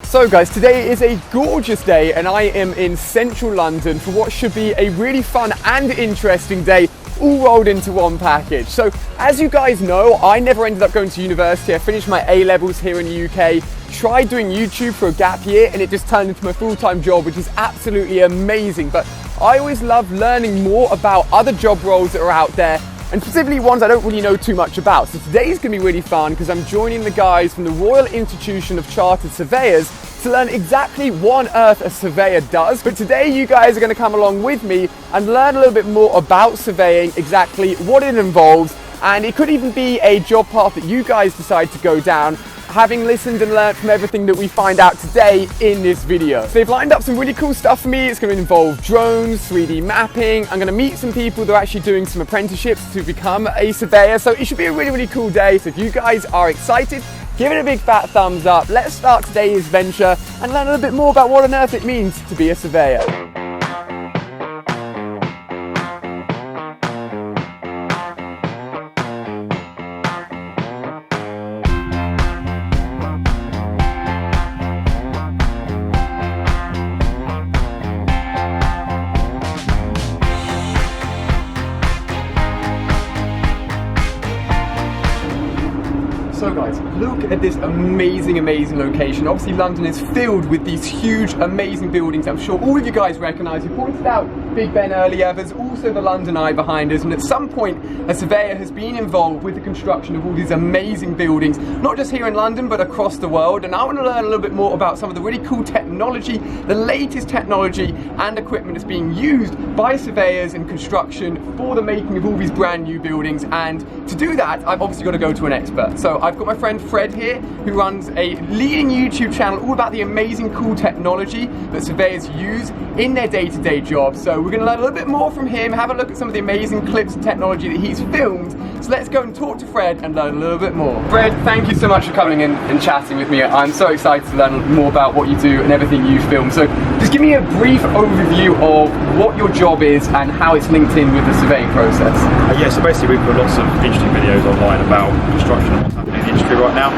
So guys, today is a gorgeous day and I am in central London for what should be a really fun and interesting day, all rolled into one package. So as you guys know, I never ended up going to university. I finished my A-levels here in the UK, tried doing YouTube for a gap year and it just turned into my full-time job, which is absolutely amazing. But I always love learning more about other job roles that are out there, and specifically ones I don't really know too much about. So today's gonna be really fun because I'm joining the guys from the Royal Institution of Chartered Surveyors to learn exactly what on earth a surveyor does. But today you guys are gonna come along with me and learn a little bit more about surveying, exactly what it involves, and it could even be a job path that you guys decide to go down, having listened and learned from everything that we find out today in this video. So they've lined up some really cool stuff for me. It's going to involve drones, 3D mapping. I'm going to meet some people that are actually doing some apprenticeships to become a surveyor. So it should be a really, really cool day. So if you guys are excited, give it a big fat thumbs up. Let's start today's venture and learn a little bit more about what on earth it means to be a surveyor. So guys, look at this amazing location. Obviously London is filled with these huge, amazing buildings. I'm sure all of you guys recognise. You pointed out Big Ben earlier, there's also the London Eye behind us, and at some point a surveyor has been involved with the construction of all these amazing buildings, not just here in London but across the world. And I want to learn a little bit more about some of the really cool technology, the latest technology and equipment that's being used by surveyors in construction for the making of all these brand new buildings. And to do that, I've obviously got to go to an expert. So I've got my friend Fred here, who runs a leading YouTube channel all about the amazing cool technology that surveyors use in their day-to-day jobs. So we're going to learn a little bit more from him, have a look at some of the amazing clips and technology that he's filmed. So let's go and talk to Fred and learn a little bit more. Fred, thank you so much for coming in and chatting with me. I'm so excited to learn more about what you do and everything you film. So just give me a brief overview of what your job is and how it's linked in with the surveying process. Yeah, so basically we put lots of interesting videos online about construction and what's happening in the industry right now.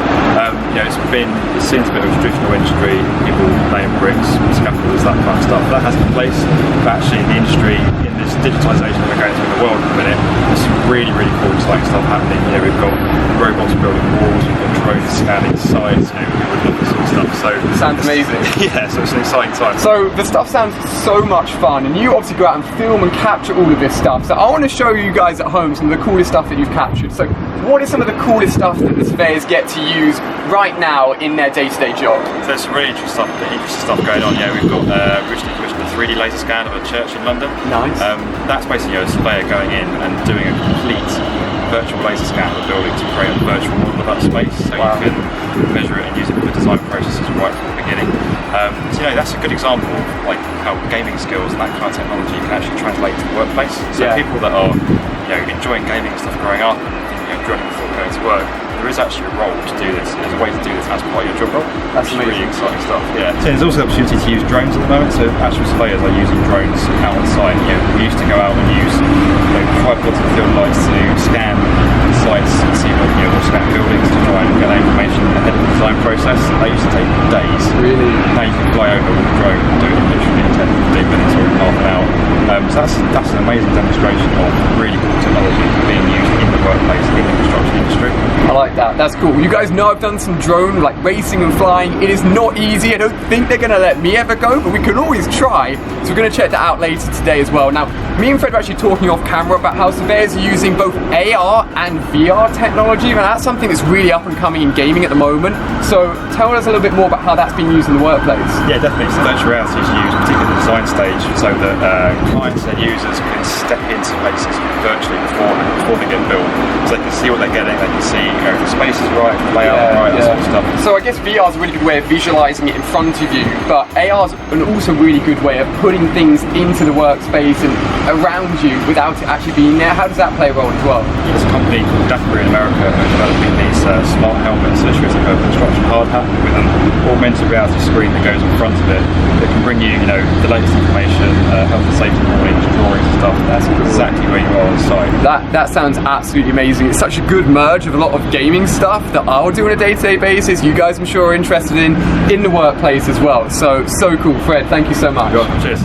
It seems a bit of a traditional industry, people laying bricks, scaffolders, that kind of stuff. That hasn't been place, but actually in the industry, in this digitisation that we're going through in the world at the minute, there's some really cool exciting stuff happening. We've got robots building walls, we've got drones scanning sites, we've got this sort of stuff. So sounds amazing. Yeah, so it's an exciting time. So the stuff sounds so much fun, and you obviously go out and film and capture all of this stuff. So I want to show you guys at home some of the coolest stuff that you've captured. So what is some of the coolest stuff that the surveyors get to use right now in their day-to-day job? So there's some really interesting stuff going on. Yeah, we've got recently commissioned a 3D laser scan of a church in London. Nice. That's basically a surveyor going in and doing a complete virtual laser scan of a building to create a virtual model of that space, so you can measure it and use it for the design processes right from the beginning. So that's a good example of like how gaming skills and that kind of technology can actually translate to the workplace. So people that are enjoying gaming and stuff growing up and drilling before going to work, there is actually a role to do this. There's a way to do this as part of your job role. That's amazing. Really exciting stuff. Yeah. So there's also the opportunity to use drones at the moment. So actual surveyors are using drones out on site. We used to go out and use tripods and field lights to scan sites and see what scan buildings to try and get that information ahead of the design process. That used to take days. Really? Now you can fly over with a drone and do it in literally 10, 15 minutes or half an hour. So that's an amazing demonstration of really cool technology being used in the workplace, in the construction industry. I like that. That's cool. You guys know I've done some drone racing and flying. It is not easy. I don't think they're going to let me ever go, but we can always try. So we're going to check that out later today as well. Now, me and Fred are actually talking off camera about how surveyors are using both AR and VR technology, and that's something that's really up and coming in gaming at the moment. So tell us a little bit more about how that's being used in the workplace. Yeah, definitely. So virtual reality is used particularly in the design stage so that clients and users can step into places virtually before they get built. So they can see what they're getting, they can see if the space is right, the layout is right, that sort of stuff. So I guess VR is a really good way of visualising it in front of you, but AR is an also really good way of putting things into the workspace and around you without it actually being there. How does that play a role as well? There's a company called Apprenticeship in America who are developing these smart helmets, literally it's like a construction hard hat with an augmented reality screen that goes in front of it that can bring you, the latest information, health and safety warnings, drawings and stuff. That's exactly where you are on site. That sounds absolutely amazing. It's such a good merge of a lot of gaming stuff that I'll do on a day-to-day basis. You guys, I'm sure, are interested in the workplace as well. So cool. Fred, thank you so much. Cheers.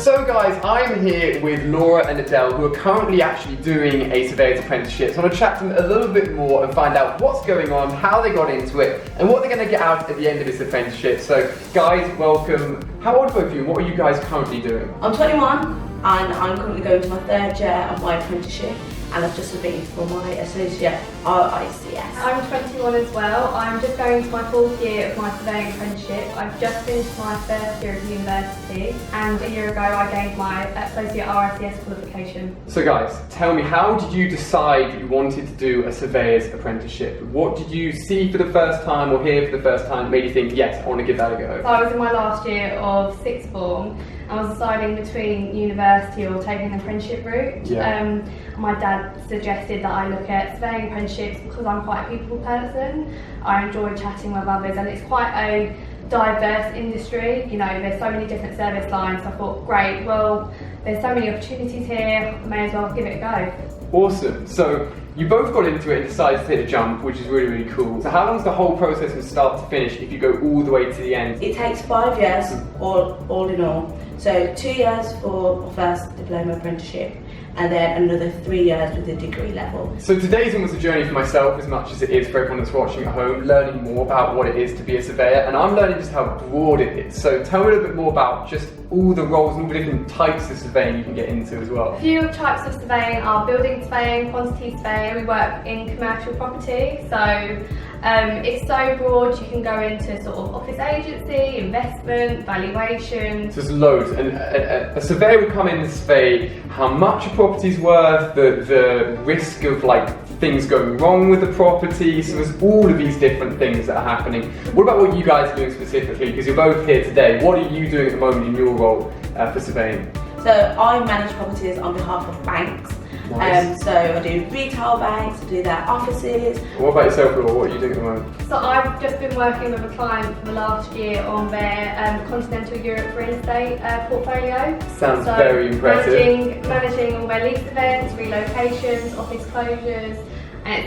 So guys, I'm here with Laura and Adele, who are currently actually doing a Surveyors Apprenticeship. So I want to chat to them a little bit more and find out what's going on, how they got into it, and what they're going to get out at the end of this apprenticeship. So guys, welcome. How old are both of you? What are you guys currently doing? I'm 21 and I'm currently going to my 3rd year of my apprenticeship, and I've just submitted for my associate RICS. I'm 21 as well. I'm just going to my 4th year of my surveying apprenticeship. I've just finished my 1st year of university, and a year ago I gained my associate RICS qualification. So guys, tell me, how did you decide you wanted to do a surveyor's apprenticeship? What did you see for the first time or hear for the first time that made you think, yes, I want to give that a go? So I was in my last year of 6th form. I was deciding between university or taking an apprenticeship route. Yeah. My dad suggested that I look at surveying apprenticeships because I'm quite a people person. I enjoy chatting with others, and it's quite a diverse industry. You know, there's so many different service lines. So I thought, great, well, there's so many opportunities here, may as well give it a go. Awesome. So you both got into it and decided to take a jump, which is really, really cool. So how long is the whole process from start to finish if you go all the way to the end? It takes 5 years all in all. So 2 years for my first diploma apprenticeship, and then another 3 years with the degree level. So today's almost a journey for myself as much as it is for everyone that's watching at home, learning more about what it is to be a surveyor, and I'm learning just how broad it is. So tell me a little bit more about just all the roles and all the different types of surveying you can get into as well. A few types of surveying are building surveying, quantity surveying. We work in commercial property, so it's so broad. You can go into sort of office agency, investment, valuation. So there's loads, and a surveyor will come in and survey how much a property's worth, the risk of like things going wrong with the property. So there's all of these different things that are happening. What about what you guys are doing specifically? Because you're both here today. What are you doing at the moment in your role for surveying? So I manage properties on behalf of banks. Nice. So I do retail banks, I do their offices. What about yourself, Laura? What are you doing at the moment? So I've just been working with a client for the last year on their continental Europe real estate portfolio. Sounds very impressive. Managing all their lease events, relocations, office closures, and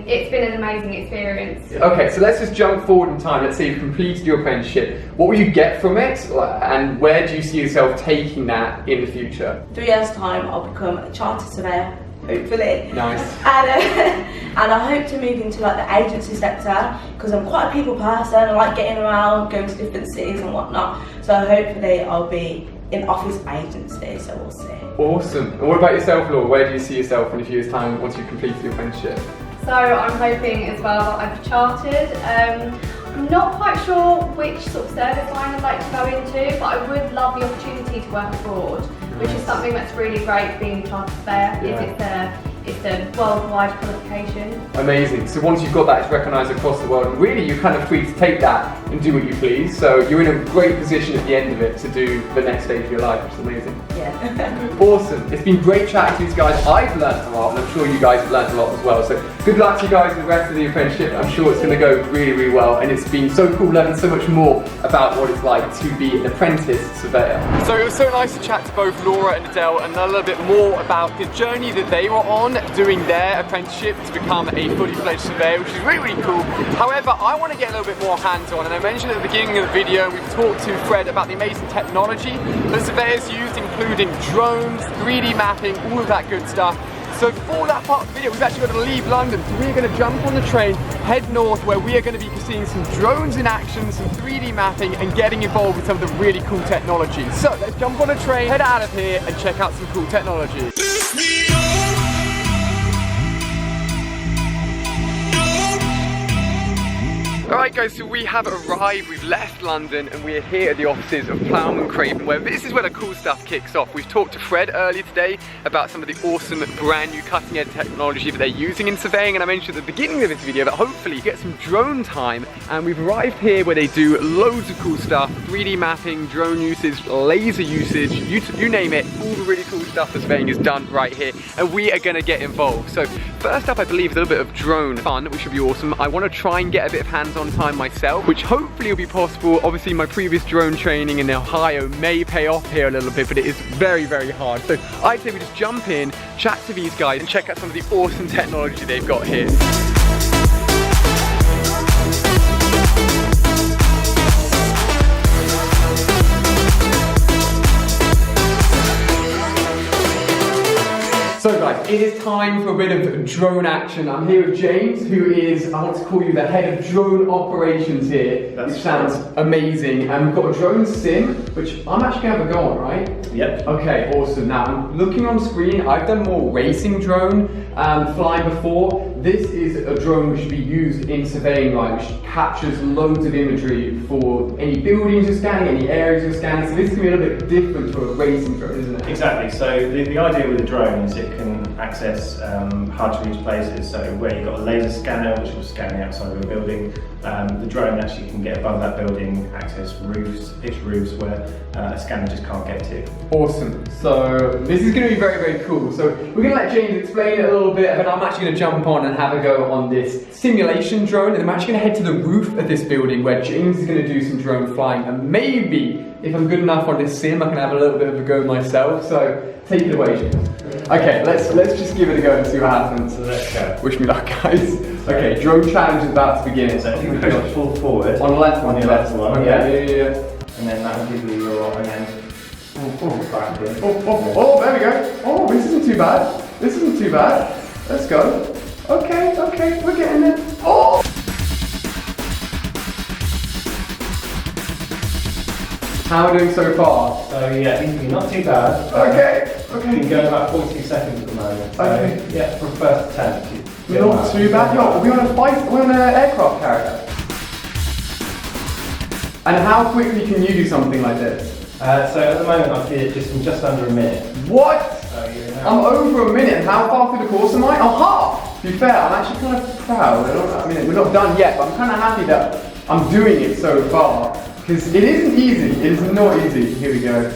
it's been an amazing experience. Okay, so let's just jump forward in time. Let's say you've completed your apprenticeship. What will you get from it, and where do you see yourself taking that in the future? 3 years time I'll become a chartered surveyor, hopefully. Nice. And I hope to move into like the agency sector, because I'm quite a people person. I like getting around, going to different cities and whatnot. So hopefully I'll be in office agency, so we'll see. Awesome. And what about yourself, Laura? Where do you see yourself in a few years' time once you've completed your apprenticeship? So I'm hoping as well that I've chartered. I'm not quite sure which sort of service line I'd like to go into, but I would love the opportunity to work abroad, which is something that's really great being a chartered surveyor. Yeah. It's a worldwide qualification. Amazing. So once you've got that, it's recognised across the world, and really you're kind of free to take that and do what you please. So you're in a great position at the end of it to do the next stage of your life, which is amazing. Yeah. Awesome. It's been great chatting to these guys. I've learned a lot, and I'm sure you guys have learned a lot as well. So good luck to you guys with the rest of the apprenticeship. I'm sure it's going to go really, really well, and it's been so cool learning so much more about what it's like to be an apprentice surveyor. So it was so nice to chat to both Laura and Adele and learn a little bit more about the journey that they were on doing their apprenticeship to become a fully fledged surveyor, which is really, really cool. However, I want to get a little bit more hands-on, and I mentioned at the beginning of the video, we've talked to Fred about the amazing technology that surveyors use, including drones, 3D mapping, all of that good stuff. So for that part of the video, we've actually got to leave London. So we're going to jump on the train, head north, where we are going to be seeing some drones in action, some 3D mapping, and getting involved with some of the really cool technology. So let's jump on a train, head out of here, and check out some cool technology. Alright guys, so we have arrived, we've left London, and we're here at the offices of Plowman Craven, where this is where the cool stuff kicks off. We've talked to Fred earlier today about some of the awesome brand new cutting edge technology that they're using in surveying, and I mentioned at the beginning of this video that hopefully you get some drone time and we've arrived here where they do loads of cool stuff, 3D mapping, drone usage, laser usage, you name it, all the really cool stuff for surveying is done right here, and we are going to get involved. So first up, I believe, is a little bit of drone fun, which should be awesome. I want to try and get a bit of hands-on time myself, which hopefully will be possible. Obviously, my previous drone training in Ohio may pay off here a little bit, but it is very, very hard. So I'd say we just jump in, chat to these guys, and check out some of the awesome technology they've got here. So guys, it is time for a bit of drone action. I'm here with James, who is, I want to call you the head of drone operations here. Which sounds amazing. And we've got a drone sim, which I'm actually going to have a go on, right? Yep. Okay, awesome. Now, I'm looking on screen, I've done more racing drone flying before. This is a drone which should be used in surveying, right, which captures loads of imagery for any buildings you're scanning, any areas you're scanning. So this is going to be a little bit different to a racing drone, isn't it? Exactly. So the idea with a drone is it can access hard to reach places. So where you've got a laser scanner which will scan the outside of a building, the drone actually can get above that building, access roofs, pitched roofs where a scanner just can't get to. Awesome. So this is going to be very, very cool. So we're going to let James explain it a little bit, but I'm actually going to jump on and have a go on this simulation drone, and I'm actually going to head to the roof of this building where James is going to do some drone flying, and maybe if I'm good enough on this sim I can have a little bit of a go myself. So take it away, James. Okay, let's just give it a go and see what happens. So let's go. Wish me luck, guys. Okay, drone challenge is about to begin. So if you push full forward on the left one, on the left one, okay, yeah. And then that will give you your, and then backward. Oh, there we go. Oh, this isn't too bad. This isn't too bad. Let's go. Okay, we're getting there. Oh! How are we doing so far? So yeah, these are not too bad. Okay. You can go about 42 seconds at the moment. So, Okay. yeah, from first attempt. Not too bad. Yo, are we on a fight? We're on an aircraft carrier. And how quickly can you do something like this? So at the moment I did it just in just under a minute. What? So you're now I'm over a minute. How far through the course am I? I'm half. To be fair, I'm actually kind of proud. I mean, we're not done yet, but I'm kind of happy that I'm doing it so far. Because it isn't easy. It is not easy. Here we go.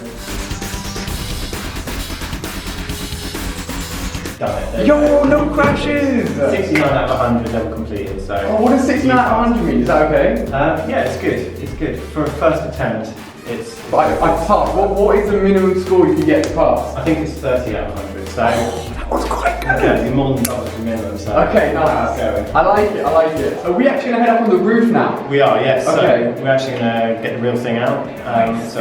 done it. Yo, no crashes! 69 out of 100 level completed, so... Oh, what does 69 out of 100 mean? Is that okay? Yeah, it's good. It's good. For a first attempt, it's... But I passed. What is the minimum score you can get to pass? I think it's 30 out of 100, so... That was quite good! Yeah, you're more than double the minimum, so... Okay, nice. I like it, I like it. Are we actually going to head up on the roof now? We are, yes. Okay. So we're actually going to get the real thing out. It's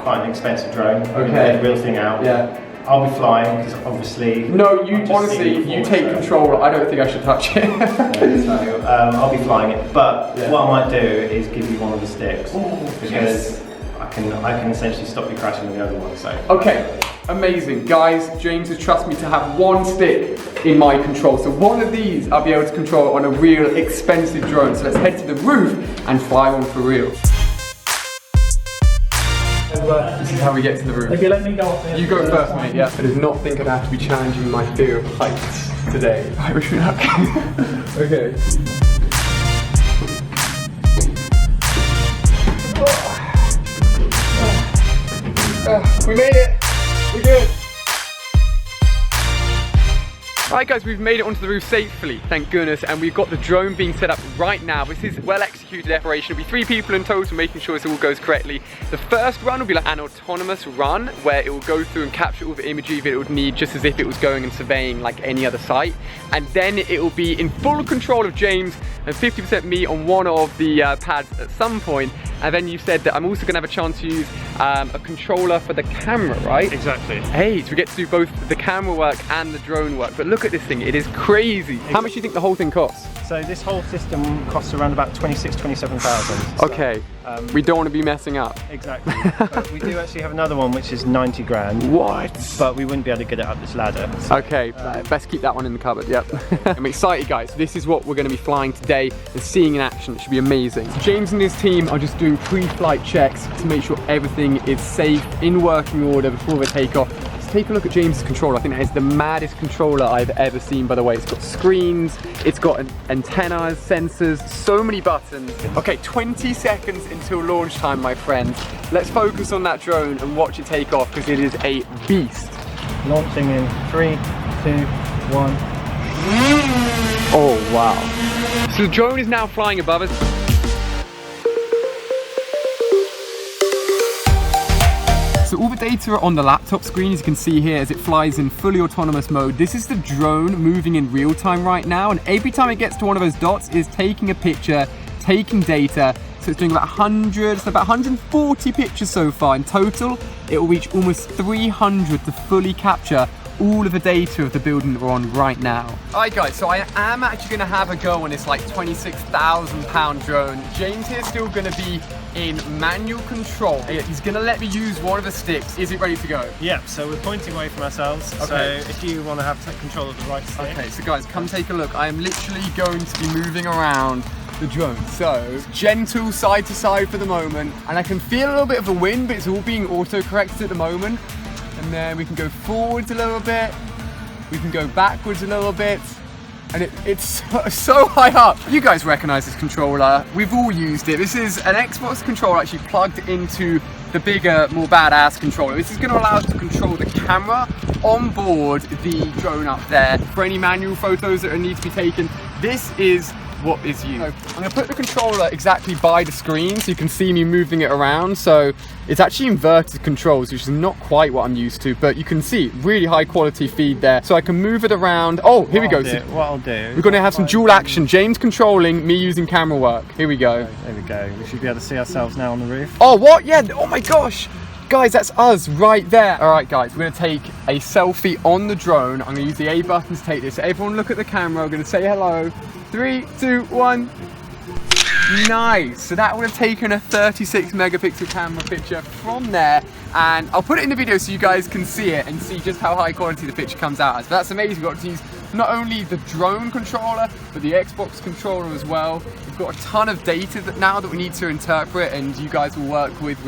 quite an expensive drone. We're going to get the real thing out. Yeah. I'll be flying, because obviously... No, you honestly, you take control. I don't think I should touch it. So, I'll be flying it, but what I might do is give you one of the sticks, because I can essentially stop you crashing with the other one. So. Okay, amazing. Guys, James has trusted me to have one stick in my control. So one of these I'll be able to control on a real expensive drone. So let's head to the roof and fly one for real. This is how we get to the roof. If you let me go off there. You go first, mate, yeah. I did not think I'd have to be challenging my fear of heights today. I wish me luck. Okay. We made it! We're good! Right guys, we've made it onto the roof safely, thank goodness, and we've got the drone being set up right now. This is a well-executed operation. It'll be 3 people in total, making sure this all goes correctly. The first run will be like an autonomous run, where it will go through and capture all the imagery that it would need, just as if it was going and surveying like any other site. And then it will be in full control of James and 50% me on one of the pads at some point. And then you said that I'm also going to have a chance to use a controller for the camera, right? Exactly. Hey, so we get to do both the camera work and the drone work. But look at this thing, it is crazy. How much do you think the whole thing costs? So this whole system costs around about 27,000. Okay, we don't want to be messing up. Exactly. But we do actually have another one which is 90 grand. What? But we wouldn't be able to get it up this ladder. So, okay, best keep that one in the cupboard, yep. I'm excited guys, this is what we're going to be flying today and seeing in action. It should be amazing. So James and his team are just doing pre-flight checks to make sure everything is safe, in working order before they take off. take a look at James's controller. I think that is the maddest controller I've ever seen, by the way. It's got screens, it's got antennas, sensors, so many buttons. Okay, 20 seconds until launch time, my friends. Let's focus on that drone and watch it take off, because it is a beast. Launching in 3, 2, 1. Oh, wow. So the drone is now flying above us. So all the data are on the laptop screen, as you can see here, as it flies in fully autonomous mode. This is the drone moving in real time right now, and every time it gets to one of those dots, it's taking a picture, taking data. So it's doing about 100, so about 140 pictures so far. In total, it will reach almost 300 to fully capture all of the data of the building that we're on right now. Alright guys, so I am actually going to have a go on this like £26,000 drone. James here's still going to be in manual control. He's going to let me use one of the sticks. Is it ready to go? Yeah, so we're pointing away from ourselves. Okay. So if you want to have control of the right stick. Okay, so guys, come take a look. I am literally going to be moving around the drone. So, gentle side to side for the moment. And I can feel a little bit of the wind, but it's all being auto-corrected at the moment. And then we can go forwards a little bit. We can go backwards a little bit. And it's so high up. You guys recognize this controller. We've all used it. This is an Xbox controller actually plugged into the bigger, more badass controller. This is going to allow us to control the camera on board the drone up there for any manual photos that need to be taken. This is what is used. So I'm going to put the controller exactly by the screen so you can see me moving it around. So it's actually inverted controls, which is not quite what I'm used to, but you can see really high quality feed there. So I can move it around. Oh, here we go. What I'll do. We're going to have some dual action. James controlling, me using camera work. Here we go. There we go. We should be able to see ourselves now on the roof. Oh, what? Yeah. Oh my gosh. Guys, that's us right there. All right, guys, we're going to take a selfie on the drone. I'm going to use the A button to take this. So everyone look at the camera. We're going to say hello. 3, 2, 1. Nice. So that would have taken a 36 megapixel camera picture from there, and I'll put it in the video so you guys can see it and see just how high quality the picture comes out as. But that's amazing. We've got to use not only the drone controller but the Xbox controller as well. We've got a ton of data now that we need to interpret, and you guys will work with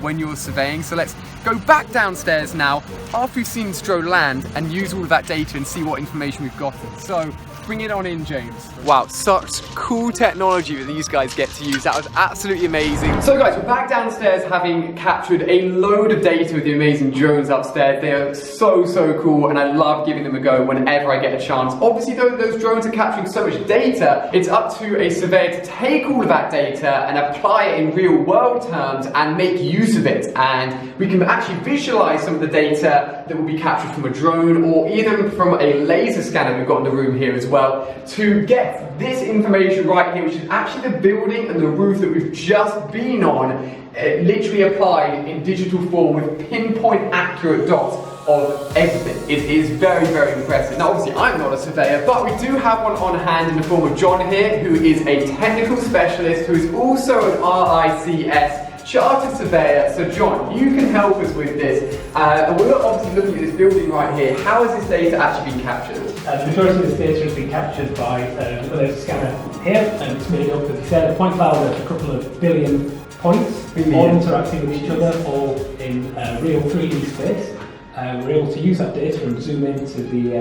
when you're surveying. So let's go back downstairs now after we've seen this drone land and use all of that data and see what information we've gotten. So bring it on in, James. Wow, such cool technology that these guys get to use. That was absolutely amazing. So guys, we're back downstairs having captured a load of data with the amazing drones upstairs. They are so cool, and I love giving them a go whenever I get a chance. Obviously, though, those drones are capturing so much data, it's up to a surveyor to take all of that data and apply it in real world terms and make use of it. And we can actually visualize some of the data that will be captured from a drone or even from a laser scanner we've got in the room here as well, to get this information right here, which is actually the building and the roof that we've just been on, literally applied in digital form with pinpoint accurate dots of everything. It is very impressive. Now obviously I'm not a surveyor, but we do have one on hand in the form of John here, who is a technical specialist, who is also an RICS chartered surveyor. So John, you can help us with this. And we're obviously looking at this building right here. How has this data actually been captured? The majority of this data has been captured by the laser scanner here, and it's made up, as you said, a point cloud of a couple of billion points, all interacting with each other, all in real 3D space. We're able to use that data and zoom into the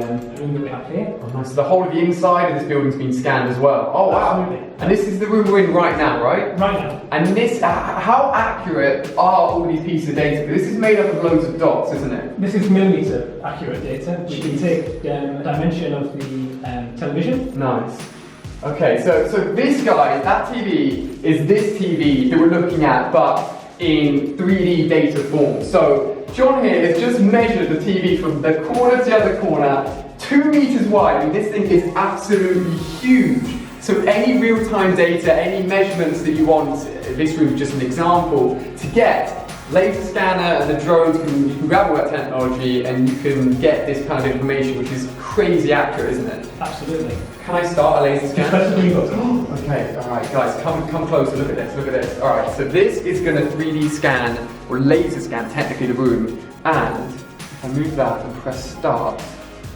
room that we have here. Oh, nice. So the whole of the inside of this building's been scanned as well. Oh wow! Absolutely. And this is the room we're in right now, right? Right now. And this, how accurate are all these pieces of data? This is made up of loads of dots, isn't it? This is millimetre accurate data. We can take a dimension of the television. Nice. Okay, so this guy, that TV, is this TV that we're looking at, but in 3D data form. So John here has just measured the TV from the corner to the other corner, 2 meters wide. I mean, this thing is absolutely huge. So any real-time data, any measurements that you want, this room is just an example, to get laser scanner and the drones, you can grab all that technology and you can get this kind of information, which is crazy accurate, isn't it? Absolutely. Can I start a laser scan? Okay, alright guys, come closer, look at this. Alright, so this is going to 3D scan, or laser scan technically, the room, and if I move that and press start,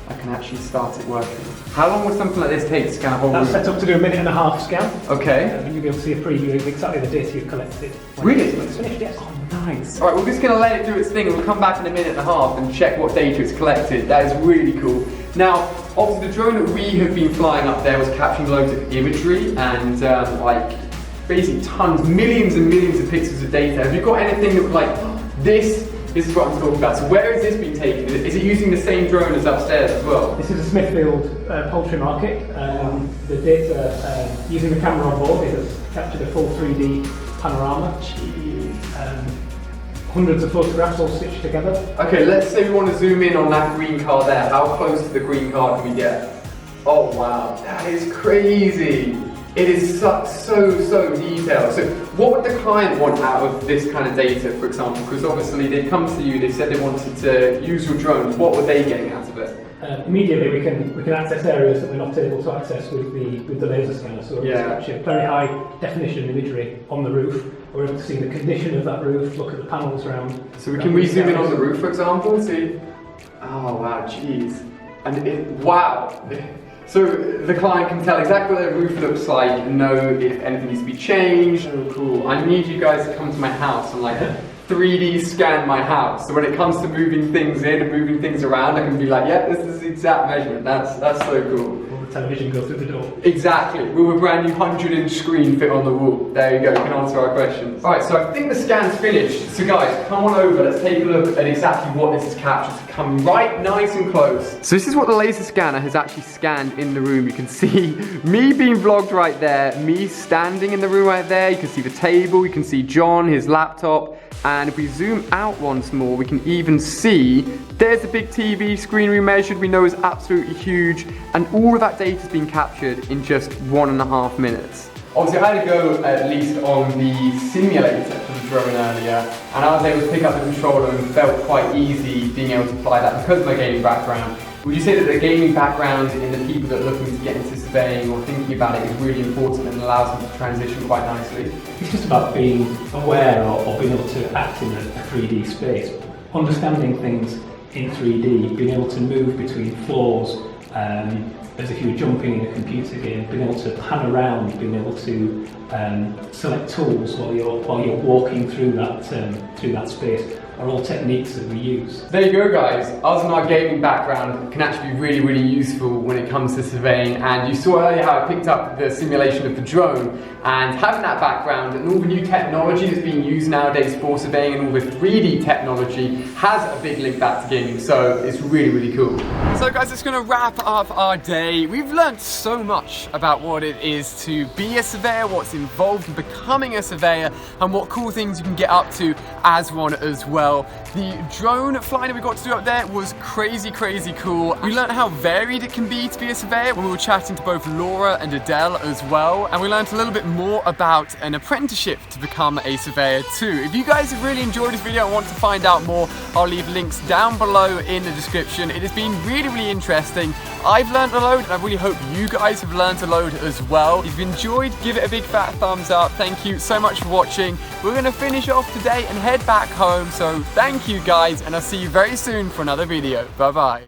I can actually start it working. How long would something like this take to scan a whole room? That's set up to do a 1.5-minute scan. Okay. And you'll be able to see a preview of exactly the data you've collected. Really? When it's finished, yes. Oh, nice. All right, we're just going to let it do its thing and we'll come back in a 1.5 minutes and check what data it's collected. That is really cool. Now, obviously the drone that we have been flying up there was capturing loads of imagery and like basically tons, millions and millions of pixels of data. Have you got anything that was like, this is what I'm talking about. So where is this being taken? Is it using the same drone as upstairs as well? This is a Smithfield poultry market. The data, using the camera on board, it has captured a full 3D panorama. Hundreds of photographs all stitched together. Okay, let's say we want to zoom in on that green car there. How close to the green car can we get? Oh wow, that is crazy. It is so detailed. So what would the client want out of this kind of data, for example? Because obviously they'd come to you, they said they wanted to use your drones. What were they getting out of it? Immediately we can access areas that we're not able to access with the laser scanner. So we're able to capture very high definition imagery on the roof. We're able to see the condition of that roof, look at the panels around. So can we zoom in on the roof, for example, and see? Oh wow, jeez. And wow. So the client can tell exactly what their roof looks like and know if anything needs to be changed. Oh cool. I need you guys to come to my house and like 3D scan my house. So when it comes to moving things in and moving things around, I can be like, yeah, this is the exact measurement. That's so cool. Will the television go through the door? Exactly. Will a brand new 100-inch screen fit on the wall? There you go, you can answer our questions. Alright, so I think the scan's finished. So guys, come on over, let's take a look at exactly what this has captured. So come right nice and close. So this is what the laser scanner has actually scanned in the room. You can see me being vlogged right there, me standing in the room right there. You can see the table, you can see John, his laptop. And if we zoom out once more, we can even see there's a big TV screen we measured, we know is absolutely huge, and all of that data has been captured in just 1.5 minutes. Obviously I had to go at least on the simulator for the drone earlier, and I was able to pick up the controller and felt quite easy being able to apply that because of my gaming background. Would you say that the gaming background in the people that are looking to get into surveying or thinking about it is really important and allows them to transition quite nicely? It's just about being aware or being able to act in a 3D space, understanding things in 3D, being able to move between floors as if you were jumping in a computer game, being able to pan around, being able to select tools while you're walking through that space. Are all techniques that we use. There you go guys, us and our gaming background can actually be really useful when it comes to surveying, and you saw earlier how I picked up the simulation of the drone, and having that background and all the new technology that's being used nowadays for surveying and all the 3D technology has a big link back to gaming, so it's really cool. So guys, it's going to wrap up our day. We've learned so much about what it is to be a surveyor, what's involved in becoming a surveyor, and what cool things you can get up to as one as well. The drone flying that we got to do up there was crazy cool. We learned how varied it can be to be a surveyor when we were chatting to both Laura and Adele as well, and we learned a little bit more about an apprenticeship to become a surveyor too. If you guys have really enjoyed this video and want to find out more, I'll leave links down below in the description. It has been really interesting. I've learned a load and I really hope you guys have learned a load as well. If you've enjoyed, give it a big fat thumbs up. Thank you so much for watching. We're going to finish off today and head back home, so thank you guys, and I'll see you very soon for another video. Bye bye.